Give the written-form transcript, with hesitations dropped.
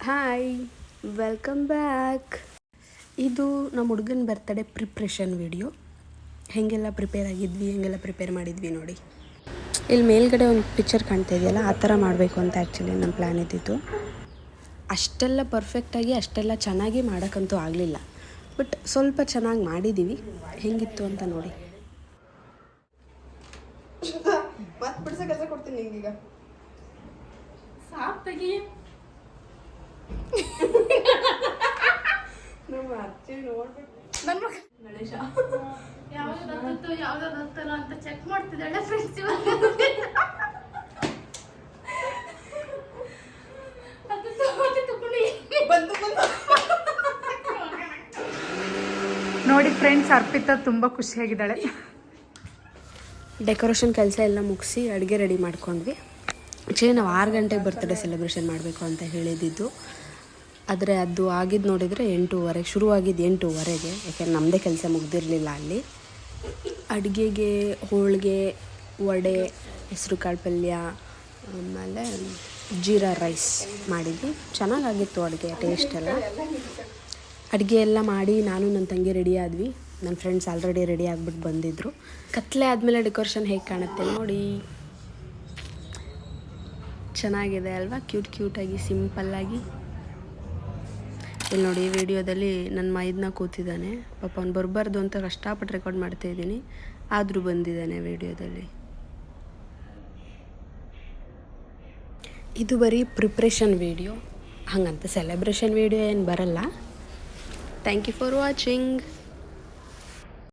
Hi, welcome back. ಇದು ನಮ್ಮ ಹುಡುಗನ ಬರ್ತಡೇ ಪ್ರಿಪ್ರೇಷನ್ ವಿಡಿಯೋ. ಹೇಗೆಲ್ಲ ಪ್ರಿಪೇರ್ ಆಗಿದ್ವಿ, ಹೇಗೆಲ್ಲ ಪ್ರಿಪೇರ್ ಮಾಡಿದ್ವಿ ನೋಡಿ. ಇಲ್ಲಿ ಮೇಲ್ಗಡೆ ಒಂದು ಪಿಕ್ಚರ್ ಕಾಣ್ತಾ ಇದೆಯಲ್ಲ, ಆ ಥರ ಮಾಡಬೇಕು ಅಂತ ಆ್ಯಕ್ಚುಲಿ ನಮ್ಮ ಪ್ಲ್ಯಾನ್ ಇದ್ದಿತ್ತು. ಅಷ್ಟೆಲ್ಲ ಪರ್ಫೆಕ್ಟಾಗಿ ಅಷ್ಟೆಲ್ಲ ಚೆನ್ನಾಗಿ ಮಾಡೋಕ್ಕಂತೂ ಆಗಲಿಲ್ಲ, ಬಟ್ ಸ್ವಲ್ಪ ಚೆನ್ನಾಗಿ ಮಾಡಿದ್ದೀವಿ. ಹೇಗಿತ್ತು ಅಂತ ನೋಡಿ. ಮತ್ತೆ ಬಿಡಿಸೋ ಕೆಲಸ ಕೊಡ್ತೀನಿ ನಿಂಗೀಗ. ಸಾಕು ತೆಗಿ. ನಮ್ಮ ಅಜ್ಜಿ ನೋಡ್ಬೇಕು. ನನ್ನ ಮಗ ಗಣೇಶ ಯಾವ್ದು ಹತ್ತಲ್ಲ ಅಂತ ಚೆಕ್ ಮಾಡ್ತಿದ್ದಾಳೆ ಫ್ರೆಂಡ್ಸ್. ನೋಡಿ ಫ್ರೆಂಡ್ಸ್, ಅರ್ಪಿತಾ ತುಂಬ ಖುಷಿಯಾಗಿದ್ದಾಳೆ. ಡೆಕೋರೇಷನ್ ಕೆಲಸ ಎಲ್ಲ ಮುಗಿಸಿ ಅಡುಗೆ ರೆಡಿ ಮಾಡ್ಕೊಂಡ್ವಿ. ಆ್ಯಕ್ಚುಲಿ ನಾವು 6 ಗಂಟೆಗೆ ಬರ್ತ್ಡೇ ಸೆಲೆಬ್ರೇಷನ್ ಮಾಡಬೇಕು ಅಂತ ಹೇಳಿದ್ದು. ಆದರೆ ಅದು ಆಗಿದ್ದು ನೋಡಿದರೆ 8:30 ಶುರುವಾಗಿದ್ದು 8:30ಗೆ. ಯಾಕೆಂದ್ರೆ ನಮ್ಮದೇ ಕೆಲಸ ಮುಗ್ದಿರಲಿಲ್ಲ ಅಲ್ಲಿ. ಅಡುಗೆಗೆ ಹೋಳಿಗೆ, ವಡೆ, ಹೆಸರು ಕಾಳು ಪಲ್ಯ, ಆಮೇಲೆ ಜೀರಾ ರೈಸ್ ಮಾಡಿದ್ವಿ. ಚೆನ್ನಾಗಾಗಿತ್ತು ಅಡುಗೆ, ಟೇಸ್ಟ್ ಎಲ್ಲ. ಅಡುಗೆ ಎಲ್ಲ ಮಾಡಿ ನಾನು ನನ್ನ ತಂಗಿ ರೆಡಿ ಆದ್ವಿ. ನನ್ನ ಫ್ರೆಂಡ್ಸ್ ಆಲ್ರೆಡಿ ರೆಡಿ ಆಗಿಬಿಟ್ಟು ಬಂದಿದ್ದರು. ಕತ್ಲೆ ಆದಮೇಲೆ ಡೆಕೋರೇಷನ್ ಹೇಗೆ ಕಾಣುತ್ತೆ ನೋಡಿ. ಚೆನ್ನಾಗಿದೆ ಅಲ್ವಾ, ಕ್ಯೂಟಾಗಿ ಸಿಂಪಲ್ಲಾಗಿ. ಇಲ್ಲಿ ನೋಡಿ, ವಿಡಿಯೋದಲ್ಲಿ ನನ್ನ ಮೈದನ ಕೂತಿದ್ದಾನೆ. ಪಾಪ ಅವ್ನು ಬರಬಾರ್ದು ಅಂತ ಕಷ್ಟಪಟ್ಟು ರೆಕಾರ್ಡ್ ಮಾಡ್ತಾಯಿದ್ದೀನಿ, ಆದರೂ ಬಂದಿದ್ದಾನೆ ವಿಡಿಯೋದಲ್ಲಿ. ಇದು ಬರೀ ಪ್ರಿಪ್ರೇಷನ್ ವಿಡಿಯೋ, ಹಾಗಂತ ಸೆಲೆಬ್ರೇಷನ್ ವಿಡಿಯೋ ಏನು ಬರಲ್ಲ. Thank you for watching.